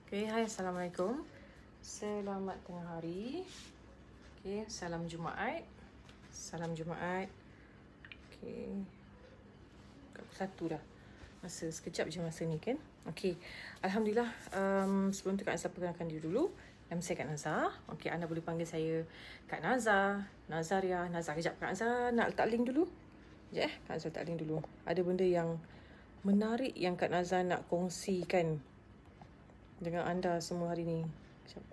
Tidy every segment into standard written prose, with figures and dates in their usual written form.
Okay, hai, Assalamualaikum. Selamat tengah hari. Okay, salam Jumaat. Salam Jumaat. Okay, satu dah. Masa sekejap je masa ni kan. Okay, Alhamdulillah. Sebelum tu Kak Nazar perkenalkan diri dulu. Nama saya Kak Nazar. Okay, anda boleh panggil saya Kak Nazar, Nazaria, Nazar. Kejap, Kak Nazar nak letak link dulu. Sekejap Kak Nazar letak link dulu. Ada benda yang menarik yang Kak Nazar nak kongsikan dengan anda semua hari ni. Sekejap.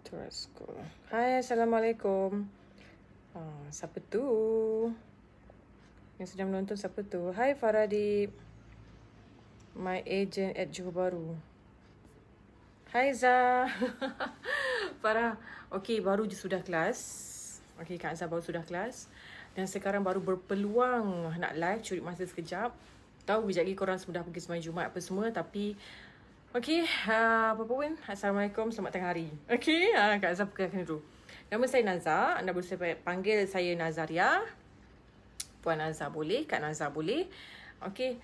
Terus go. Hai, Assalamualaikum. Siapa tu? Yang sedang menonton siapa tu? Hai Faradib. My agent at Johor Bahru. Hai Zah. Farah. Okay, baru je sudah kelas. Okay, Kak Zah baru sudah kelas. Dan sekarang baru berpeluang nak live, curi masa sekejap. Tahu kejap lagi korang sudah pergi sembahyang Jumaat apa semua. Tapi, okay, apa pun. Assalamualaikum, selamat tengah hari. Okay, Kak Zah perkenalkan dulu. Nama saya Nazar. Anda boleh panggil saya Nazaria. Puan Nazar boleh, Kak Nazar boleh. Okay,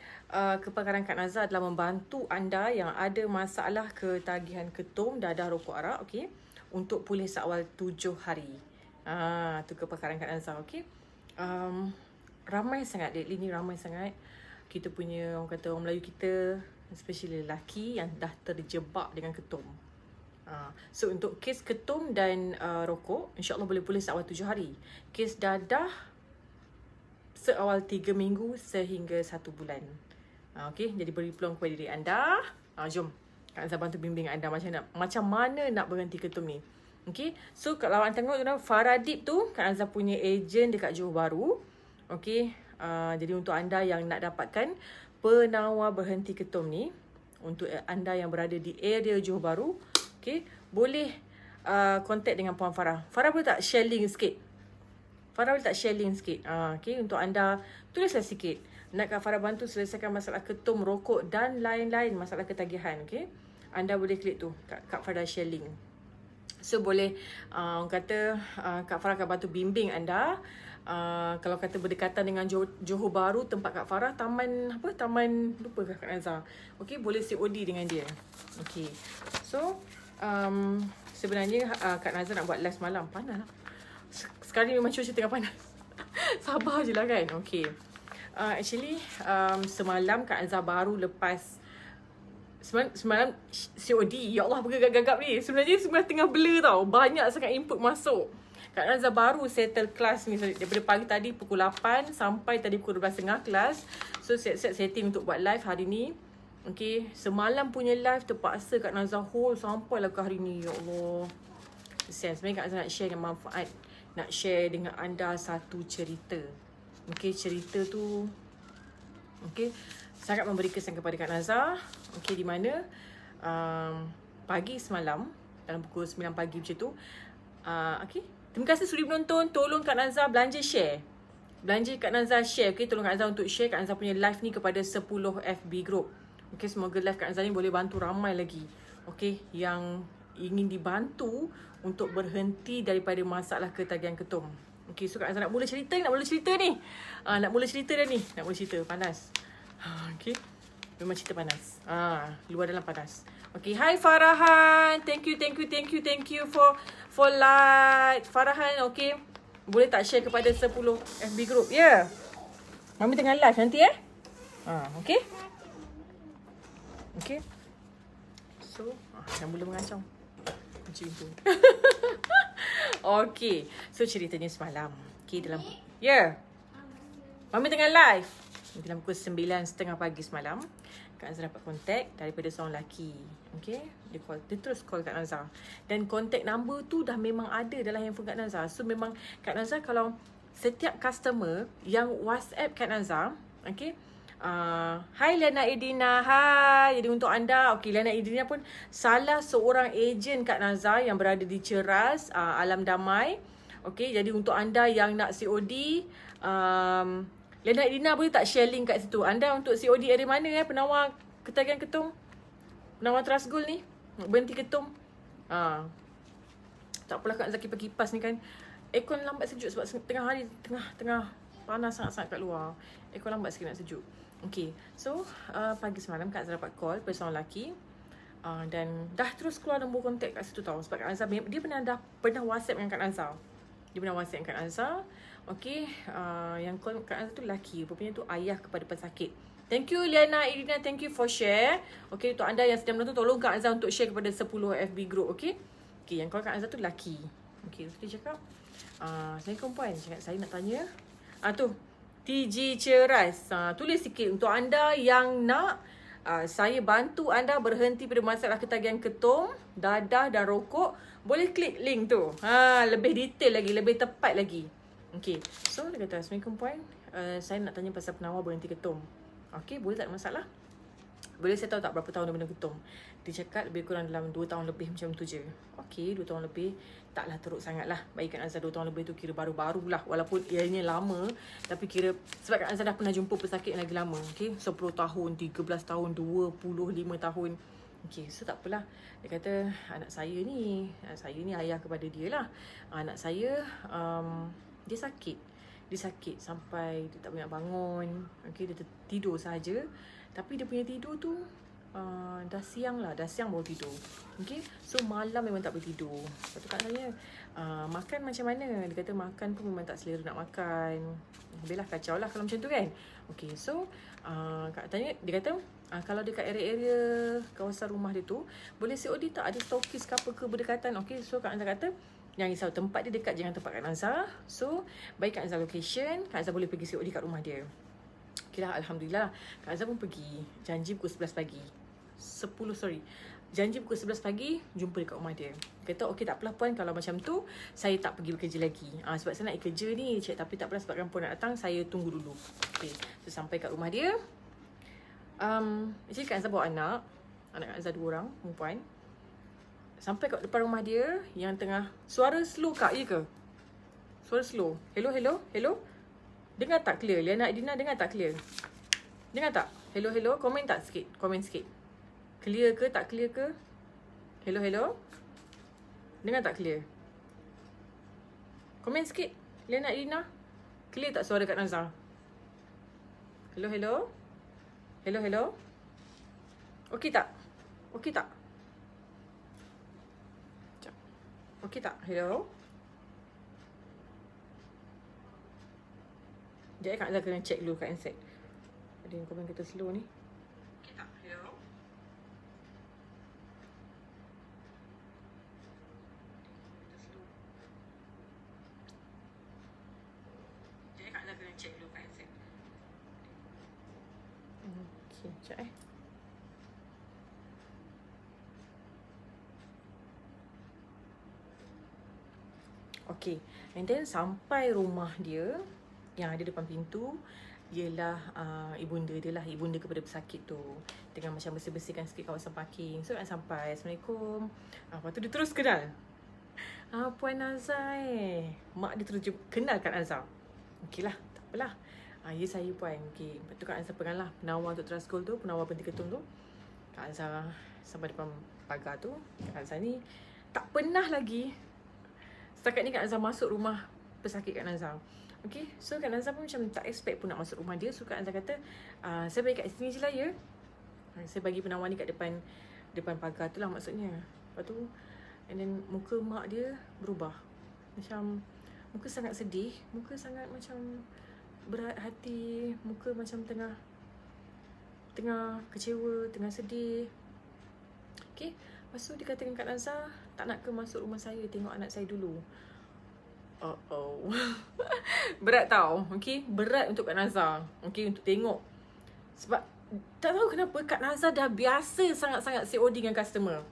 kepakaran Kak Nazar adalah membantu anda yang ada masalah ketagihan ketum, dadah, rokok arak. Okay, untuk pulih seawal 7 hari. Itu kepakaran Kak Nazar. Okay. Ramai sangat lately ni, ramai sangat kita punya orang kata orang Melayu kita, especially lelaki yang dah terjebak dengan ketum. So untuk kes ketum dan rokok, insyaAllah boleh pulih seawal 7 hari. Kes dadah seawal 3 minggu sehingga 1 bulan. Okay, jadi beri peluang kepada diri anda. Jom Kak Nazar bantu bimbing anda macam mana nak berhenti ketum ni. Okay, so kalau awak tengok tu, Faradib tu Kak Nazar punya ejen dekat Johor Bahru. Okay, jadi untuk anda yang nak dapatkan penawar berhenti ketum ni, untuk anda yang berada di area Johor Bahru, okay, boleh contact dengan Puan Farah. Farah boleh tak share link sikit? Farah boleh tak share link sikit? Okay, untuk anda tulislah sikit. Nak Kak Farah bantu selesaikan masalah ketum, rokok dan lain-lain masalah ketagihan. Okay, anda boleh klik tu, Kak Farah share link. So boleh orang kata Kak Farah akan bantu bimbing anda. Kalau kata berdekatan dengan Johor Bahru, tempat Kak Farah, taman apa? Taman lupa Kak Nazar. Okey, boleh COD dengan dia. Okey. So sebenarnya Kak Nazar nak buat live semalam, panas. Sekarang ni memang cuaca tengah panas. Sabar je lah kan. Okey. Actually semalam Kak Nazar baru lepas Semalam COD. Ya Allah, bergagap-gagap ni. Sebenarnya tengah blur tau. Banyak sangat input masuk. Kak Nazar baru settle kelas ni daripada pagi tadi pukul 8 sampai tadi pukul 12.30 kelas. So siap-siap setting untuk buat live hari ni. Okay, semalam punya live terpaksa Kak Nazar hold sampai lah ke hari ni. Ya Allah, kesian. Sebenarnya Kak Nazar nak share dengan manfaat, nak share dengan anda satu cerita. Okay, cerita tu sangat memberi kesan kepada Kak Nazar. Okay, di mana pagi semalam dalam pukul 9 pagi macam tu. Okay, terima kasih sudi menonton. Tolong Kak Nazar belanja share. Belanja Kak Nazar share. Okay, tolong Kak Nazar untuk share Kak Nazar punya live ni kepada 10 FB group. Okay, semoga live Kak Nazar ni boleh bantu ramai lagi. Okay, yang ingin dibantu untuk berhenti daripada masalah ketagihan ketum. Okay, so Kak Nazar nak mula cerita ni. Nak mula cerita dah ni. Nak mula cerita, panas. Okay, memang cerita panas. Luar dalam panas. Okay, hi Farahan. Thank you for like. Farahan, okay, boleh tak share kepada 10 FB group? Ya. Yeah. Mami tengah live nanti okay. Okay. So, dah mula mengacau. Macam tu. Okay, so ceritanya semalam. Okay, dalam ya. Mami tengah live. Dalam pukul 9.30 pagi semalam, Kak Nazar dapat kontak daripada seorang lelaki. Okay, dia terus call Kak Nazar. Dan kontak number tu dah memang ada dalam handphone Kak Nazar. So memang Kak Nazar kalau setiap customer yang WhatsApp Kak Nazar, okay, hai Liana Edina, hai. Jadi untuk anda, okay, Liana Edina pun salah seorang ejen Kak Nazar yang berada di Ceras, Alam Damai. Okay, jadi untuk anda yang nak COD, Liana Edina boleh tak share link kat situ? Anda untuk COD area mana penawar ketagihan ketum? Penawar Trustgold ni, berhenti ketum. Tak apalah Kak Nazar kipas-kipas ni kan. Aircon lambat sejuk sebab tengah hari, tengah panas sangat-sangat kat luar. Aircon lambat sikit nak sejuk. Okay, so pagi semalam Kak Azhar dapat call seorang lelaki. Dan dah terus keluar nombor kontak kat situ tau. Sebab Kak Azhar dia pernah WhatsApp dengan Kak Azhar. Dia pernah WhatsApp dengan Kak Azhar. Okay, yang call Kak Azhar tu lelaki. Rupanya tu ayah kepada pesakit. Thank you Liana, Irina, thank you for share. Okay, untuk anda yang sedang menonton, tolong Kak Azhar untuk share kepada 10 FB group. Okay, okay, yang call Kak Azhar tu lelaki. Okay, so dia cakap, Assalamualaikum puan, cakap saya nak tanya. Tu, TG Ceras. Tulis sikit untuk anda yang nak saya bantu anda berhenti pada masalah ketagihan ketum, dadah dan rokok. Boleh klik link tu. Lebih detail lagi, lebih tepat lagi. Okay, so dia kata, Assalamualaikum puan, saya nak tanya pasal penawar berhenti ketum. Okay, boleh tak ada masalah? Boleh saya tahu tak berapa tahun dia benda ketum? Dia cakap lebih kurang dalam 2 tahun lebih macam tu je. Okay, 2 tahun lebih. Taklah teruk sangat lah. Bagi Kak Azhar 2 tahun lebih tu kira baru-baru lah. Walaupun ianya lama. Tapi kira sebab Kak Azhar dah pernah jumpa pesakit yang lagi lama. Okay, 10 tahun, 13 tahun, 25 tahun. Okay, so tak apalah. Dia kata, anak saya ni ayah kepada dia lah. Anak saya, dia sakit. Dia sakit sampai dia tak boleh nak bangun. Okay, dia tidur saja. Tapi dia punya tidur tu dah siang baru tidur. Okay, so malam memang tak boleh tidur. Lepas tu kat saya, makan macam mana? Dia kata makan pun memang tak selera nak makan. Habislah kacau lah kalau macam tu kan. Okay, so Kak tanya, dia kata kalau dekat area-area kawasan rumah dia tu, boleh COD tak? Ada stokis ke apa ke berdekatan? Okay, so Kak Azhar kata, jangan risau, tempat dia dekat dengan tempat Kak Azhar. So, bagi Kak Azhar location, Kak Azhar boleh pergi COD kat rumah dia. Okay lah, Alhamdulillah. Kak Azhar pun pergi. Janji pukul 11 pagi. Janji pukul 11 pagi, jumpa dekat rumah dia. Dia kata, okey tak apalah puan, kalau macam tu, saya tak pergi bekerja lagi. Sebab saya nak kerja ni, cik, tapi tak apalah sebabkan puan nak datang, saya tunggu dulu. Okay, so sampai kat rumah dia. Actually Kak Azhar bawa anak Kak Azhar 2 orang, perempuan. Sampai kat depan rumah dia, yang tengah, suara slow Kak, ya ke? Suara slow. Hello. Dengar tak clear? Liana Edina dengar tak clear? Dengar tak? Hello. Komen tak sikit? Komen sikit. Clear ke? Tak clear ke? Hello. Dengar tak clear? Komen sikit. Liana Edina. Clear tak suara Kak Azhar? Hello. Okey tak? Okey tak? Okey tak? Hello? Sekejap Kak Azhar kena check dulu kat handset. Ada yang komen kata slow ni. Okey tak? Hello? Sekejap Kak Azhar kena check dulu kat handset. Okey, sekejap Okay, and then sampai rumah dia yang ada depan pintu ialah ibunda dia lah, ibunda kepada pesakit tu, tengah macam bersih-bersihkan sikit kawasan parking. So nak sampai, Assalamualaikum. Lepas tu dia terus kenal, Puan Azhar mak dia terus kenal Kak Azhar. Okey lah, tak apalah. Ya saya puan. Okay, lepas tu Kak Azhar pegang lah penawar untuk Trustgold tu, penawar berhenti ketum tu. Kak Azhar sampai depan pagar tu. Kak Azhar ni tak pernah lagi, setakat ni Kak Azhar masuk rumah pesakit Kak Azhar. Okay, so Kak Azhar pun macam tak expect pun nak masuk rumah dia. So Kak Azhar kata, saya bagi kat sini je lah ya. Saya bagi penawar ni kat depan pagar tu lah maksudnya. Lepas tu, and then muka mak dia berubah. Macam, muka sangat sedih. Muka sangat macam berat hati. Muka macam tengah kecewa, tengah sedih. Okay, lepas tu dia kata dengan Kak Azhar, tak nak ke masuk rumah saya, tengok anak saya dulu. Berat tau. Okay, berat untuk Kak Azhar. Okay, untuk tengok. Sebab tak tahu kenapa Kak Azhar dah biasa sangat-sangat COD dengan customer.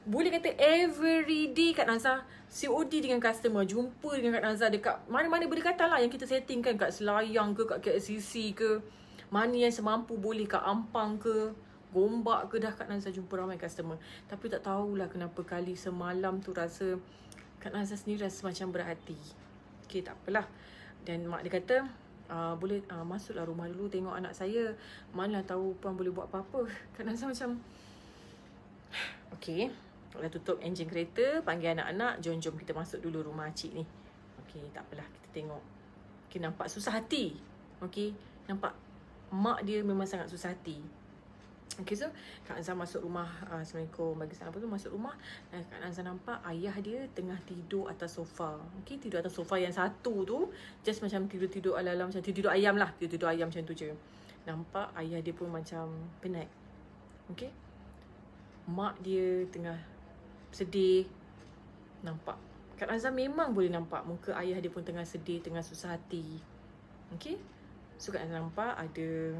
Boleh kata every day Kak Azhar COD dengan customer. Jumpa dengan Kak Azhar dekat mana-mana berdekatan lah yang kita setting kan. Kat Selayang ke, kat KLCC ke, mana yang semampu boleh, kat Ampang ke, Gombak ke, dah Kak Azhar jumpa ramai customer. Tapi tak tahulah kenapa kali semalam tu rasa Kak Azhar sendiri rasa macam berat hati. Okay, tak apalah. Dan mak dia kata, boleh masuklah rumah dulu tengok anak saya. Mana tahu puan boleh buat apa-apa. Kak Azhar macam, okay, dah tutup enjin kereta, panggil anak-anak, jom kita masuk dulu rumah cik ni. Okay, tak apalah, kita tengok. Okay, nampak susah hati. Okay, nampak mak dia memang sangat susah hati. Okay, so Kak Azhar masuk rumah. Assalamualaikum. Bagi salam apa tu, masuk rumah. Kak Azhar nampak ayah dia tengah tidur atas sofa. Okay, tidur atas sofa yang satu tu, just macam tidur-tidur ala-ala macam tidur ayam lah. Tidur ayam macam tu je. Nampak ayah dia pun macam penat. Okay, mak dia tengah sedih. Nampak Kak Azhar memang boleh nampak muka ayah dia pun tengah sedih, tengah susah hati. Okay, so Kak Azhar nampak ada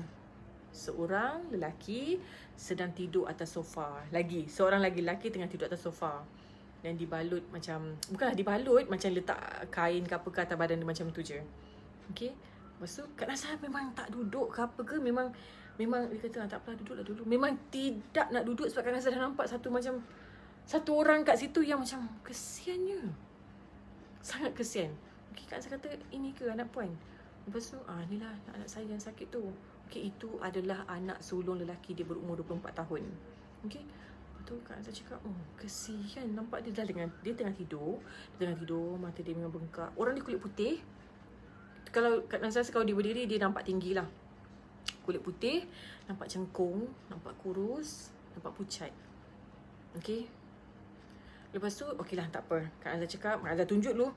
seorang lelaki sedang tidur atas sofa. Seorang lagi lelaki tengah tidur atas sofa. Dan dibalut macam, bukanlah dibalut, macam letak kain ke apa ke atas badan dia macam tu je. Okay, lepas tu Kak Azhar memang tak duduk ke apa ke. Memang dia kata tak apalah, duduklah dulu. Memang tidak nak duduk sebab Kak Azhar dah nampak satu orang kat situ yang macam kesiannya. Sangat kesian. Okay, Kak Azhar kata, ini ke anak puan? Lepas tu, inilah anak saya yang sakit tu. Okay, itu adalah anak sulung lelaki dia berumur 24 tahun. Okay, lepas tu Kak Azhar cakap, kesian. Nampak dia tengah tidur. Mata dia memang bengkak. Orang dia kulit putih. Kalau Kak Azhar kalau dia berdiri, dia nampak tinggi lah. Kulit putih, nampak cengkung, nampak kurus, nampak pucat. Okay, lepas tu, okey lah, tak apa. Kak Azhar cakap, Kak Azhar tunjuk dulu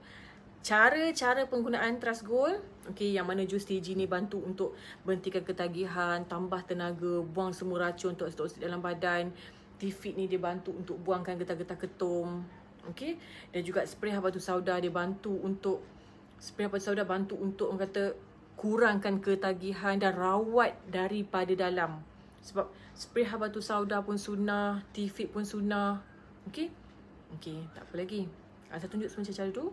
cara penggunaan Trust Gold. Okey, yang mana jus TG ni bantu untuk berhentikan ketagihan, tambah tenaga, buang semua racun toksik dalam badan. T-Fit ni dia bantu untuk buangkan getah-getah ketum. Okey, dan juga spray habatus sauda dia bantu untuk orang kata kurangkan ketagihan dan rawat daripada dalam. Sebab spray habatus sauda pun sunnah, T-Fit pun sunnah. Okey, tak apa lagi. Saya tunjuk semua cara tu.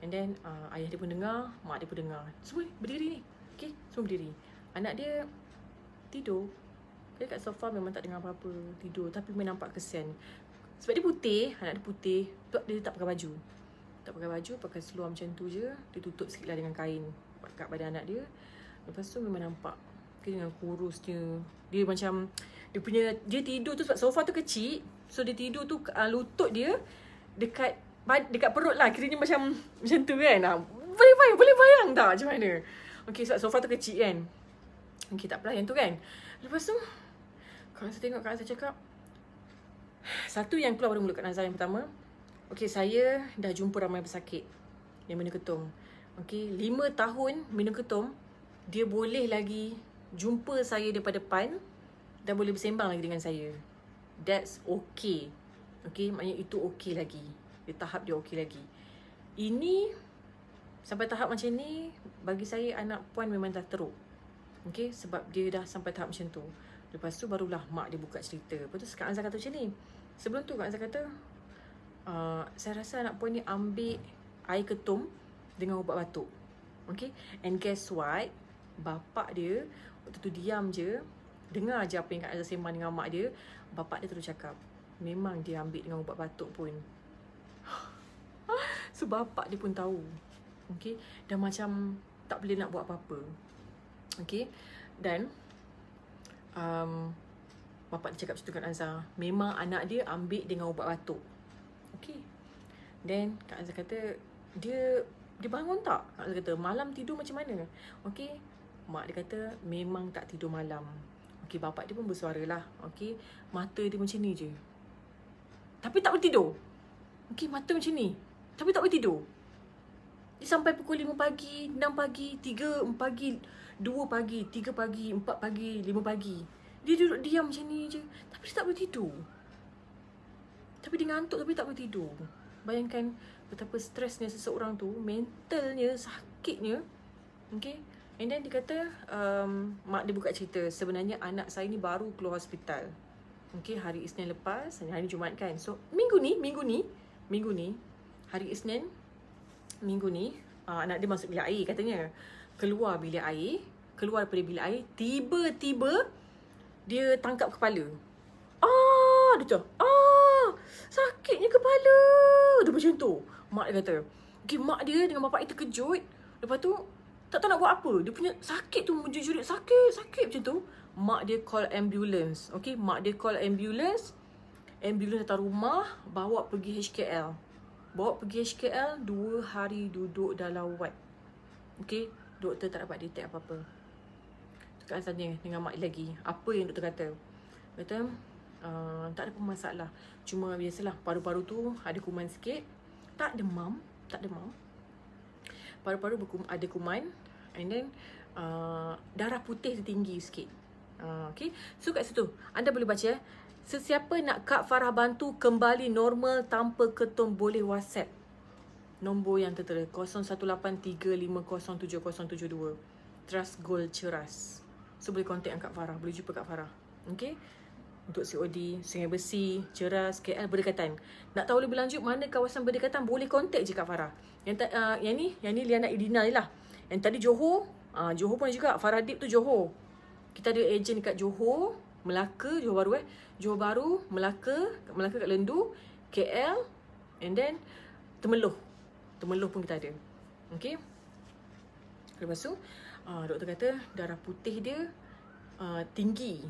And then ayah dia pun dengar, mak dia pun dengar. Semua berdiri ni. Okay, semua berdiri. Anak dia tidur. Dia kat sofa memang tak dengar apa-apa. Tidur. Tapi memang nampak kesian. Sebab dia putih, anak dia putih. Dia tak pakai baju. Pakai seluar macam tu je. Dia tutup sikit lah dengan kain kat badan anak dia. Lepas tu memang nampak dengan kurusnya. Dia macam, dia tidur tu sebab sofa tu kecil. So dia tidur tu lutut dia dekat perut lah. Kiranya macam tu kan. Boleh bayang tak macam mana? Okay, sebab sofa tu kecil kan. Okay, tak apalah yang tu kan. Lepas tu Kak Azhar tengok, Kak Azhar cakap, satu yang keluar dari mulut Kak Azhar yang pertama, okay, saya dah jumpa ramai pesakit yang minum ketum. Okay, 5 tahun minum ketum, dia boleh lagi jumpa saya daripada depan dan boleh bersembang lagi dengan saya. That's okay. Okay, maknanya itu okay lagi. Di tahap dia okey lagi. Ini sampai tahap macam ni, bagi saya anak puan memang dah teruk. Okay, sebab dia dah sampai tahap macam tu. Lepas tu barulah mak dia buka cerita. Lepas tu Kak Azhar kata macam ni. Sebelum tu Kak Azhar kata, saya rasa anak puan ni ambil air ketum dengan ubat batuk. Okay, and guess what? Bapak dia waktu tu diam je, dengar je apa yang Kak Azhar sembang dengan mak dia. Bapak dia terus cakap, memang dia ambil dengan ubat batuk pun. So bapak dia pun tahu. Okay, dan macam tak boleh nak buat apa-apa. Okay, dan bapak dia cakap macam tu kat Azhar, memang anak dia ambil dengan ubat batuk. Okay, then Kak Azhar kata, dia bangun tak? Kak Azhar kata, malam tidur macam mana? Okay, mak dia kata memang tak tidur malam. Okay, bapak dia pun bersuara lah. Okay, mata dia macam ni je, tapi tak boleh tidur. Okay, mata macam ni, tapi tak boleh tidur. Dia sampai pukul 5 pagi, 6 pagi, 3 pagi, 2 pagi, 3 pagi, 4 pagi, 5 pagi. Dia duduk diam macam ni je, tapi dia tak boleh tidur. Tapi dia ngantuk tapi tak boleh tidur. Bayangkan betapa stresnya seseorang tu, mentalnya, sakitnya. Okay, and then dia kata, mak dia buka cerita, sebenarnya anak saya ni baru keluar hospital. Okay, hari Isnin lepas, hari Jumaat kan. So minggu ni hari Isnin, minggu ni anak dia masuk bilik air katanya. Keluar daripada bilik air, tiba-tiba dia tangkap kepala. Dia cakap, sakitnya kepala. Dia macam tu. Mak dia kata. Okay, mak dia dengan bapak dia terkejut. Lepas tu tak tahu nak buat apa. Dia punya sakit tu menjerit, sakit macam tu. Mak dia call ambulance. Okay, mak dia call ambulance. Ambulance datang rumah, bawa pergi HKL. 2 hari duduk dalam ward. Okay, doktor tak dapat detect apa-apa. Kak Azhar tanya dengan mak lagi, apa yang doktor kata? Kata, tak ada pun masalah. Cuma biasalah, paru-paru tu ada kuman sikit. Tak demam. Paru-paru ada kuman. And then, darah putih tinggi sikit. Okay. So kat situ, anda boleh baca, sesiapa nak Kak Farah bantu kembali normal tanpa ketum boleh WhatsApp nombor yang tertera 0183507072. Trust Gold Ceras. So boleh contact dengan Kak Farah, boleh jumpa Kak Farah. Okay. Untuk COD, Sungai Besi, Ceras, KL berdekatan. Nak tahu lebih lanjut mana kawasan berdekatan, boleh contact je Kak Farah. Yang ni Liana Idina je lah. Yang tadi Johor, Johor pun juga. Farah Dip tu Johor. Kita ada ejen dekat Johor, Melaka, Johor Baru Johor Baru, Melaka kat Lendu, KL, and then Temeloh pun kita ada. Okay. Lepas tu, doktor kata darah putih dia tinggi.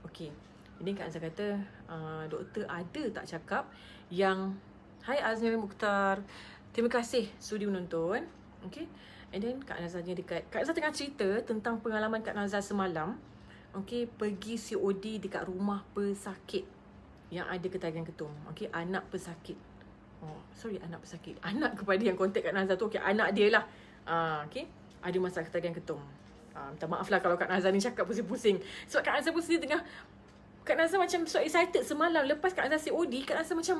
Okay. Ini Kak Azhar kata, doktor ada tak cakap yang, hai Azmi Mukhtar, terima kasih sudi menonton. Okay. And then Kak Nazar dekat, Kak Nazar tengah cerita tentang pengalaman Kak Nazar semalam. Okay, pergi COD dekat rumah pesakit yang ada ketagihan ketum. Okay, anak pesakit. Anak pesakit. Anak kepada yang kontak Kak Nazar tu, okay, anak dia lah. Okay, ada masalah ketagihan ketum. Minta maaf lah kalau Kak Nazar ni cakap pusing-pusing. Sebab Kak Nazar pun sendiri tengah, Kak Nazar macam so excited semalam. Lepas Kak Nazar COD, Kak Nazar macam,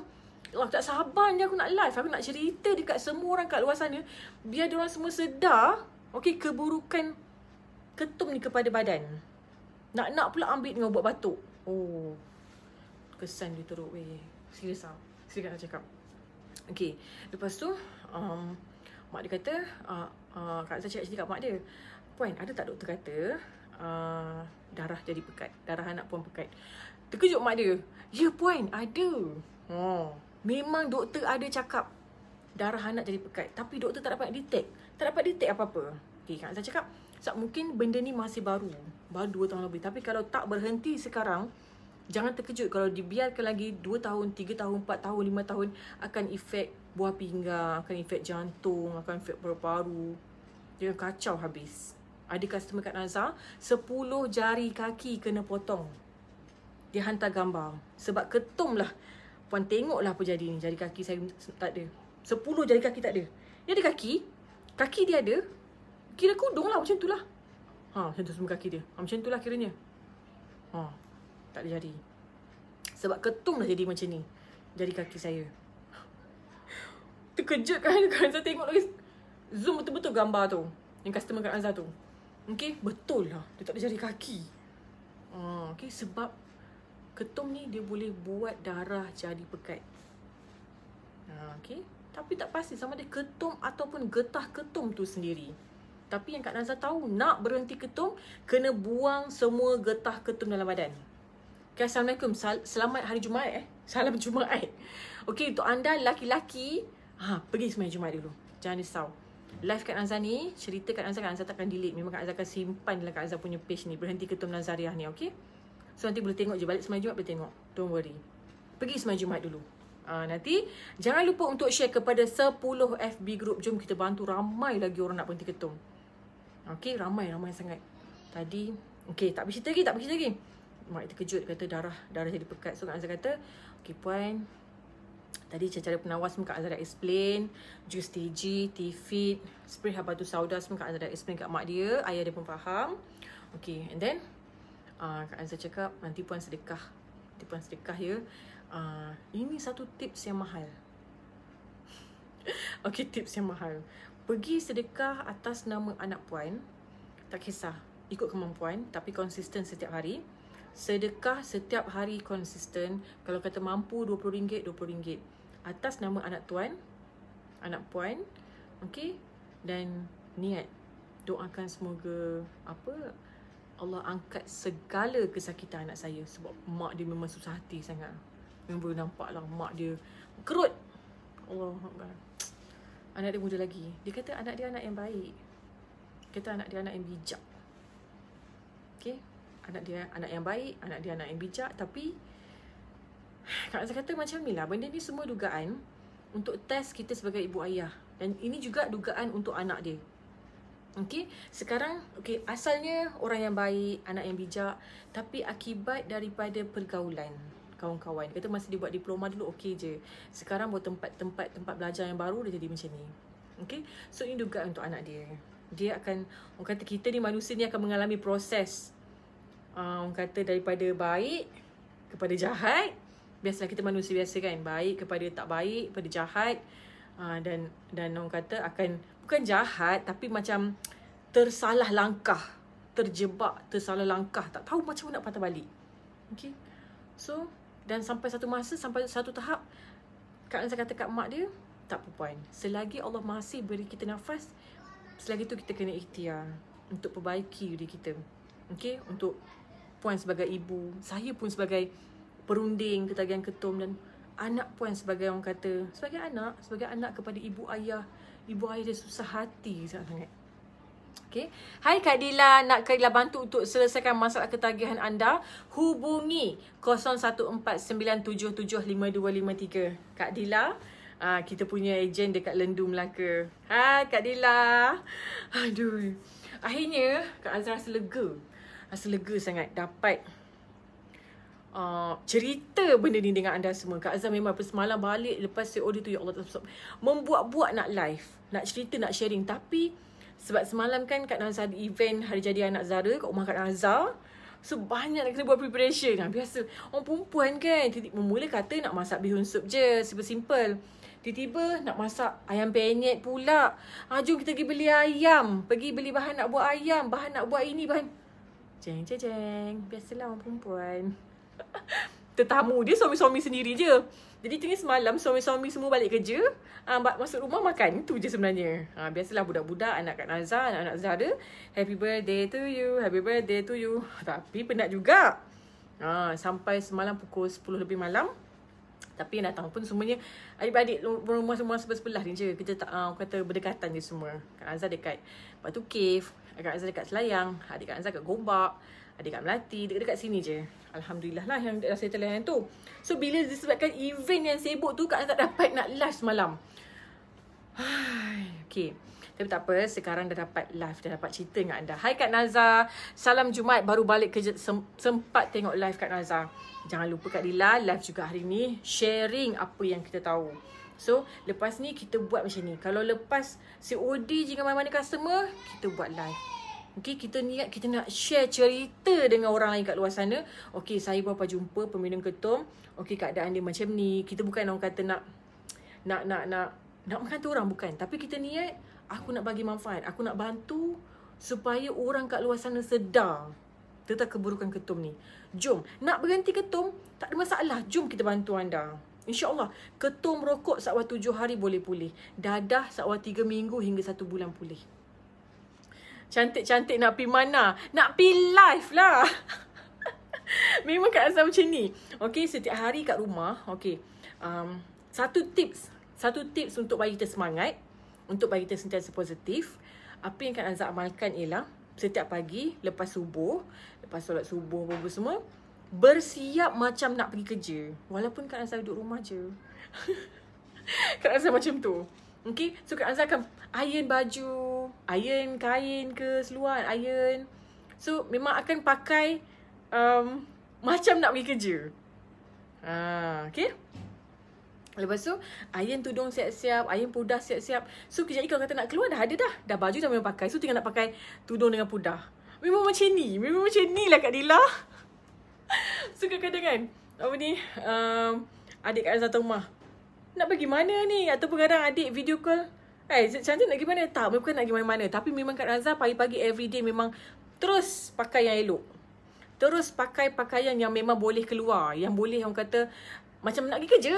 aku tak sabar ni aku nak live. Aku nak cerita dekat semua orang kat luar sana. Biar diorang semua sedar, okay, keburukan ketum ni kepada badan. Nak pula ambil dengan ubat batuk. Oh, kesan dia teruk weh. Serius lah. Serius nak cakap. Okay, lepas tu mak dia kata, Kak Azhar cakap mak dia, Puan, ada tak doktor kata darah jadi pekat, darah anak puan pekat? Terkejut mak dia. Ya Puan, ada. Memang doktor ada cakap darah anak jadi pekat, tapi doktor tak dapat detect. Tak dapat detect apa-apa. Okay, Kak Azhar cakap, sebab mungkin benda ni masih baru 2 tahun lebih. Tapi kalau tak berhenti sekarang, jangan terkejut kalau dibiarkan lagi 2 tahun, 3 tahun, 4 tahun, 5 tahun, akan efek buah pinggang, akan efek jantung, akan efek paru-paru. Dia kacau habis. Ada customer Kak Nazar, 10 jari kaki kena potong. Dia hantar gambar. Sebab ketum lah. Puan tengoklah apa jadi ni. Jari kaki saya tak ada. 10 jari kaki tak ada. Dia ada kaki. Kaki dia ada. Kira kudung lah macam tu lah. Macam tu semua kaki dia. Macam tu lah kiranya. Tak ada jari. Sebab ketum dah jadi macam ni. Jari kaki saya. Terkejut kan. Kak Azhar tengok lagi. Zoom betul-betul gambar tu. Yang customer Kak Azhar tu. Okay. Betul lah. Dia tak ada jari kaki. Okay. Sebab ketum ni dia boleh buat darah jadi pekat. Okay. Tapi tak pasti sama ada ketum ataupun getah ketum tu sendiri. Tapi yang Kak Nazar tahu, nak berhenti ketum, kena buang semua getah ketum dalam badan. Okay, Assalamualaikum. Selamat hari Jumaat Salam Jumaat. Okay, untuk anda laki-laki, pergi sembahyang Jumaat dulu. Jangan risau. Live Kak Nazar ni, cerita Kak Nazar takkan delete. Memang Kak Nazar akan simpan dalam Kak Nazar punya page ni. Berhenti ketum Nazariah ni, okay? So nanti boleh tengok je. Balik sembahyang Jumaat boleh tengok. Don't worry. Pergi sembahyang Jumaat dulu. Nanti jangan lupa untuk share kepada 10 FB group. Jom kita bantu ramai lagi orang nak berhenti ketum. Okay, ramai sangat. Tadi, okay, tak bercerita lagi. Mak terkejut, kata darah jadi pekat. So Kak Azhar kata, okay Puan, tadi cara penawas semua Kak Azhar dah explain. Jus TG, T-Fit, spray habatus sauda semua Kak Azhar dah explain kat mak dia. Ayah dia pun faham. Okay, and then Kak Azhar cakap, nanti Puan sedekah. Nanti Puan sedekah ya. Ini satu tips yang mahal. Okay, tips yang mahal. Pergi sedekah atas nama anak Puan. Tak kisah, ikut kemampuan, tapi konsisten setiap hari. Sedekah setiap hari konsisten. Kalau kata mampu RM20, RM20. Atas nama anak Tuan, anak Puan. Okay. Dan niat, doakan semoga Allah angkat segala kesakitan anak saya. Sebab mak dia memang susah hati sangat. Memang boleh nampak lah mak dia kerut. Allah Akbar. Anak dia muda lagi. Dia kata anak dia anak yang baik. Dia kata anak dia anak yang bijak. Okay. Anak dia anak yang baik. Anak dia anak yang bijak. Tapi Kak Azhar kata macam ni lah. Benda ni semua dugaan untuk test kita sebagai ibu ayah. Dan ini juga dugaan untuk anak dia. Okey, sekarang asalnya orang yang baik, anak yang bijak, tapi akibat daripada pergaulan kawan-kawan. Kata masa dia buat diploma dulu okey je. Sekarang buat tempat belajar yang baru dia jadi macam ni. Okey, so ini juga untuk anak dia. Dia akan, orang kata kita ni manusia ni akan mengalami proses orang kata daripada baik kepada jahat. Biasalah kita manusia biasa kan, baik kepada tak baik, kepada jahat. Dan orang kata akan bukan jahat tapi macam tersalah langkah, terjebak, tersalah langkah, tak tahu macam mana nak patah balik. Okay, so dan sampai satu masa, sampai satu tahap, Kak Nazar kata kat mak dia, tak apa puan, selagi Allah masih beri kita nafas, selagi tu kita kena ikhtiar untuk perbaiki diri kita. Okay, untuk puan sebagai ibu, saya pun sebagai perunding ketagihan ketum, dan anak puan sebagai orang kata, sebagai anak kepada ibu ayah dia susah hati sangat. Okay. Hai Kak Dila, nak Kak Dila bantu untuk selesaikan masalah ketagihan anda? Hubungi 0149775253. Kak Dila, kita punya ejen dekat Lendu Melaka. Hai Kak Dila. Aduh. Akhirnya Kak Azra rasa lega. Rasa lega sangat dapat cerita benda ni dengan anda semua. Kak Azhar memang semalam balik lepas COD tu, ya Allah, membuat-buat nak live, nak cerita, nak sharing. Tapi sebab semalam kan Kak Nazar ada event hari jadi anak Zara kat rumah Kak Nazar, so banyak nak kena buat preparation. Biasa orang perempuan kan, mula kata nak masak bihun sup je, simple-simple. Tiba-tiba nak masak ayam penyet pula. Jom kita pergi beli ayam, pergi beli bahan nak buat ayam, bahan nak buat ini, bahan jeng. Biasalah orang perempuan. Tetamu dia suami-suami sendiri je. Jadi tengah semalam suami-suami semua balik kerja, masuk rumah makan. Itu je sebenarnya. Biasalah budak-budak, anak Kak Nazar, anak-anak Zara, happy birthday to you, happy birthday to you. Tapi penat juga. Sampai semalam pukul 10 lebih malam. Tapi yang datang pun semuanya adik-adik rumah semua sebelah ni je. Kita tak kata berdekatan je semua. Kak Nazar dekat Batu Cave, Kak Nazar dekat Selayang, adik Kak Nazar kat Gombak, adik kat Melati, dekat sini je. Alhamdulillah lah yang dah settle yang tu. So bila disebabkan event yang sibuk tu, Kak Nazar tak dapat nak live semalam. Okay, tapi tak apa, sekarang dah dapat live, dah dapat cerita dengan anda. Hai Kak Nazar, salam Jumaat, baru balik kerja, sempat tengok live Kak Nazar. Jangan lupa Kak Dila live juga hari ni, sharing apa yang kita tahu. So lepas ni kita buat macam ni. Kalau lepas COD jika mana-mana customer, kita buat live. Okay, kita niat kita nak share cerita dengan orang lain kat luar sana. Okay, saya berapa jumpa peminum ketum. Okay, keadaan dia macam ni. Kita bukan orang kata nak makan tu orang, bukan. Tapi kita niat, aku nak bagi manfaat. Aku nak bantu supaya orang kat luar sana sedar tentang keburukan ketum ni. Jom, nak berhenti ketum, tak ada masalah. Jom kita bantu anda. InsyaAllah, ketum rokok sakwar 7 hari boleh pulih. Dadah sakwar 3 minggu hingga 1 bulan pulih. Cantik-cantik nak pergi mana? Nak pergi live lah. Memang Kak Azhar macam ni. Okay, setiap hari kat rumah. Okay, satu tips untuk bagi kita semangat, untuk bagi kita sentiasa positif. Apa yang Kak Azhar amalkan ialah setiap pagi lepas subuh, lepas solat subuh apa semua, bersiap macam nak pergi kerja. Walaupun Kak Azhar duduk rumah je. Kak Azhar macam tu. Okay, so Kak Azhar akan iron baju, iron kain ke seluar, iron. So memang akan pakai macam nak pergi kerja. Okay. Lepas tu iron tudung siap-siap, iron pudah siap-siap. So kejap lagi kalau kata nak keluar dah ada dah. Dah baju dah memang pakai. So tinggal nak pakai tudung dengan pudah. Memang macam ni lah Kak Dila. So kadang-kadang kan, apa ni, adik Kak Azhar datang rumah, nak pergi mana ni? Ataupun kadang adik video call, cantik nak pergi mana? Tak, bukan nak pergi mana-mana. Tapi memang Kak Nazar pagi-pagi everyday memang terus pakai yang elok. Terus pakai pakaian yang memang boleh keluar. Yang boleh orang kata macam nak pergi kerja.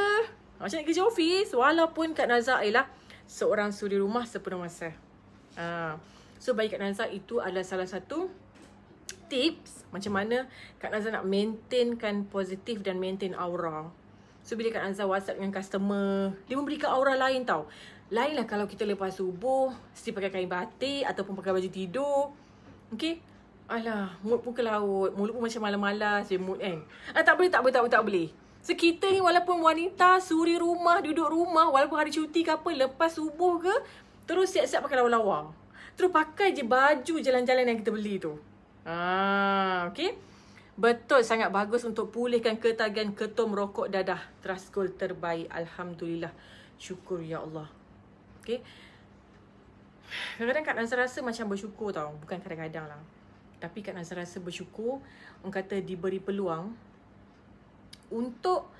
Macam nak kerja office. Walaupun Kak Nazar ialah seorang suri rumah sepenuh masa. So bagi Kak Nazar itu adalah salah satu tips macam mana Kak Nazar nak maintainkan positif dan maintain aura. So bila Kak Nazar WhatsApp dengan customer, dia memberikan aura lain tau. Lain lah kalau kita lepas subuh mesti pakai kain batik ataupun pakai baju tidur. Okay, alah, mood pun ke laut, mulut pun macam malas-malas je mood kan. Tak boleh. So kita ni walaupun wanita, suri rumah, duduk rumah, walaupun hari cuti ke apa, lepas subuh ke, terus siap-siap pakai lawa-lawa. Terus pakai je baju jalan-jalan yang kita beli tu. Okay. Betul, sangat bagus untuk pulihkan ketagihan ketum rokok dadah. Trustgold terbaik. Alhamdulillah. Syukur ya Allah. Okay. Kadang-kadang Kak Nazar rasa macam bersyukur tau. Bukan kadang-kadang lah. Tapi Kak Nazar rasa bersyukur. Orang kata diberi peluang untuk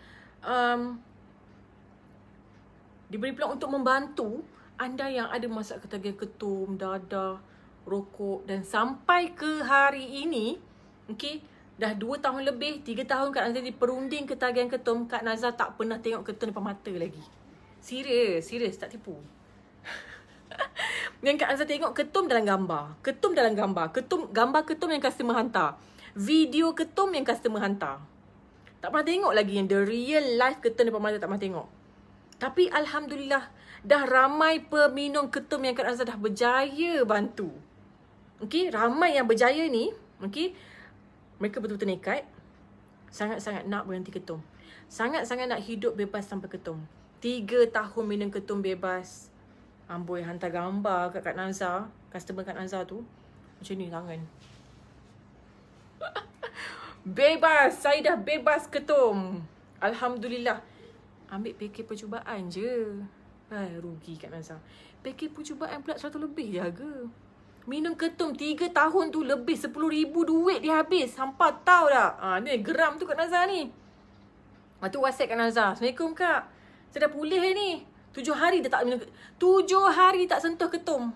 untuk membantu anda yang ada masalah ketagihan ketum, dadah, rokok. Dan sampai ke hari ini, okay, dah 2 tahun lebih, 3 tahun Kak Nazar diperunding ketagihan ketum, Kak Nazar tak pernah tengok ketum depan mata lagi. Serius, tak tipu. Yang Kak Nazar tengok ketum dalam gambar. Gambar ketum yang customer hantar. Video ketum yang customer hantar. Tak pernah tengok lagi yang the real life ketum depan mata, tak pernah tengok. Tapi Alhamdulillah, dah ramai peminum ketum yang Kak Nazar dah berjaya bantu. Okay, ramai yang berjaya ni, okay, mereka betul-betul nekat. Sangat-sangat nak berhenti ketum. Sangat-sangat nak hidup bebas tanpa ketum. 3 tahun minum ketum bebas. Amboi hantar gambar kat Kak Nazar, customer Kak Nazar tu. Macam ni tangan. Bebas, saya dah bebas ketum. Alhamdulillah. Ambil paket percubaan je. Rugi Kak Nazar. Paket percubaan pula 100 lebih je harga. Minum ketum 3 tahun tu lebih 10,000 duit dia habis. Hampa tahu tak? Ni geram tu Kak Nazar ni. Lepas tu WhatsApp Kak Nazar. Assalamualaikum Kak. Saya dah pulih ni. 7 hari dah tak minum. 7 hari tak sentuh ketum.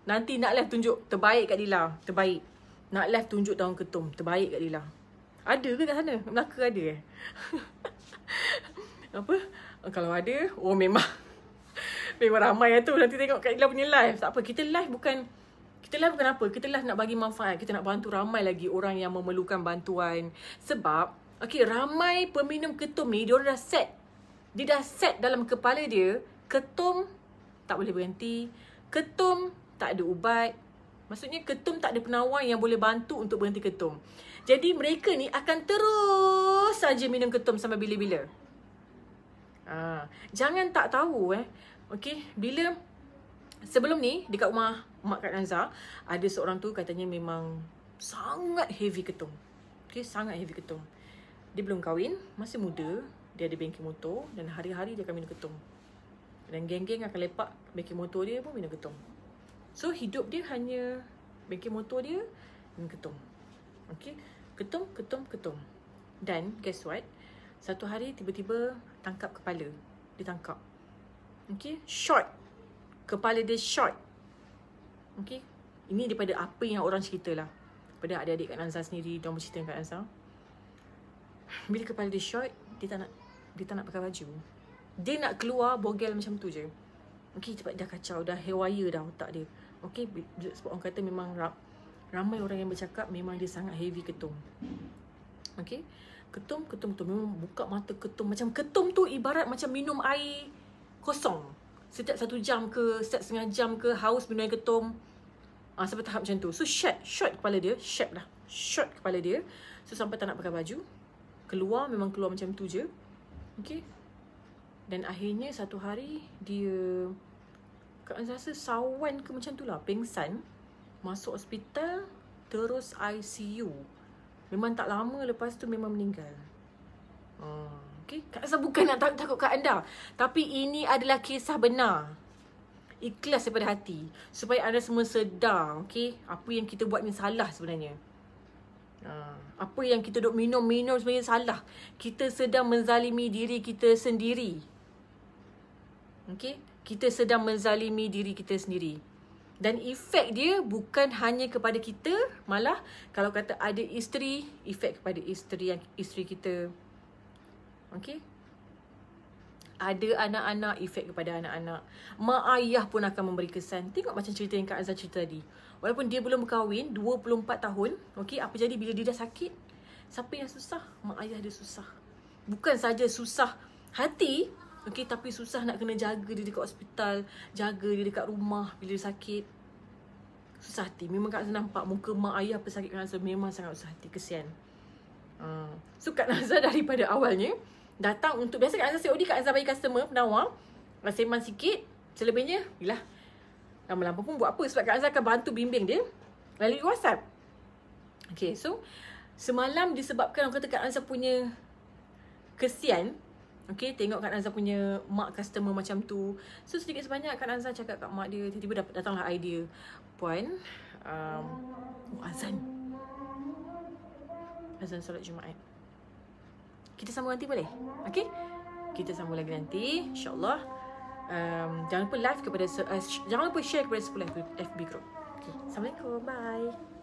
Nanti nak live tunjuk. Terbaik Kak Dila. Terbaik. Nak live tunjuk daun ketum. Terbaik Kak Dila. Ada ke kat sana? Melaka ada Apa? Kalau ada, memang ramai tu. Nanti tengok Kak Dila punya live. Tak apa, kita live bukan apa? Kita live nak bagi manfaat. Kita nak bantu ramai lagi orang yang memerlukan bantuan. Sebab, okay, ramai peminum ketum ni, dia dah set. Dia dah set dalam kepala dia, ketum tak boleh berhenti. Ketum tak ada ubat. Maksudnya ketum tak ada penawar yang boleh bantu untuk berhenti ketum. Jadi mereka ni akan terus saja minum ketum sampai bila-bila. Jangan tak tahu okay, bila sebelum ni dekat rumah mak Kak Nazar, ada seorang tu katanya memang sangat heavy ketum. Okay, sangat heavy ketum. Dia belum kahwin, masih muda. Dia ada bengkel motor dan hari-hari dia akan minum ketum. Dan geng-geng akan lepak bengkel motor dia pun minum ketum. So hidup dia hanya bengkel motor dia minum ketum. Okay, ketum. Dan guess what? Satu hari tiba-tiba tangkap kepala. Dia tangkap. Okay, short. Kepala dia short. Okay, ini daripada apa yang orang cerita lah. Daripada adik-adik Kak Nazar sendiri, diorang bercerita dengan Kak Nazar. Bila kepala dia short, dia tak nak pakai baju. Dia nak keluar bogel macam tu je. Okay, cepat dah kacau. Dah haywire dah otak dia. Okay, sebab orang kata memang ramai orang yang bercakap memang dia sangat heavy ketum. Okay, ketum. Memang buka mata ketum. Macam ketum tu ibarat macam minum air kosong. Setiap 1 jam ke, setiap setengah jam ke, haus minum air ketum. Sampai tahap macam tu. So short kepala dia. Short kepala dia. So sampai tak nak pakai baju. Memang keluar macam tu je. Okay. Dan akhirnya satu hari dia, Kak Nazar rasa sawan ke macam tu lah, pengsan. Masuk hospital, terus ICU. Memang tak lama lepas tu memang meninggal. Okay. Kak Nazar bukan nak takut kat anda, tapi ini adalah kisah benar. Ikhlas daripada hati. Supaya anda semua sedar, okay, apa yang kita buat ni salah sebenarnya. Apa yang kita duk minum sebenarnya salah. Kita sedang menzalimi diri kita sendiri. Okay, kita sedang menzalimi diri kita sendiri. Dan efek dia bukan hanya kepada kita, malah kalau kata ada isteri, efek kepada isteri kita. Okay, ada anak-anak, efek kepada anak-anak. Mak ayah pun akan memberi kesan. Tengok macam cerita yang Kak Azhar cerita tadi. Walaupun dia belum berkahwin, 24 tahun. Okay, apa jadi bila dia dah sakit? Siapa yang susah? Mak ayah dia susah. Bukan saja susah hati, okay, tapi susah nak kena jaga dia dekat hospital, jaga dia dekat rumah bila dia sakit. Susah hati. Memang Kak Azhar nampak muka mak ayah pesakit Kak Azhar memang sangat susah hati. Kesian. So Kak Azhar daripada awalnya datang untuk, biasa Kak Azhar COD, Kak Azhar bagi customer penawar, sembang sikit. Selebihnya, yelah, lama-lama pun buat apa? Sebab Kak Azhar akan bantu bimbing dia melalui WhatsApp. Okay, so semalam disebabkan orang kata Kak Azhar punya kesian. Okay, tengok Kak Azhar punya mak customer macam tu. So sedikit sebanyak Kak Azhar cakap kat mak dia, tiba-tiba datanglah idea. Puan, azan solat Jumaat. Kita sambung nanti boleh? Okay? Kita sambung lagi nanti, insyaAllah. Jangan lupa like kepada jangan lupa share kepada 10 FB group. Okay. Assalamualaikum. Bye.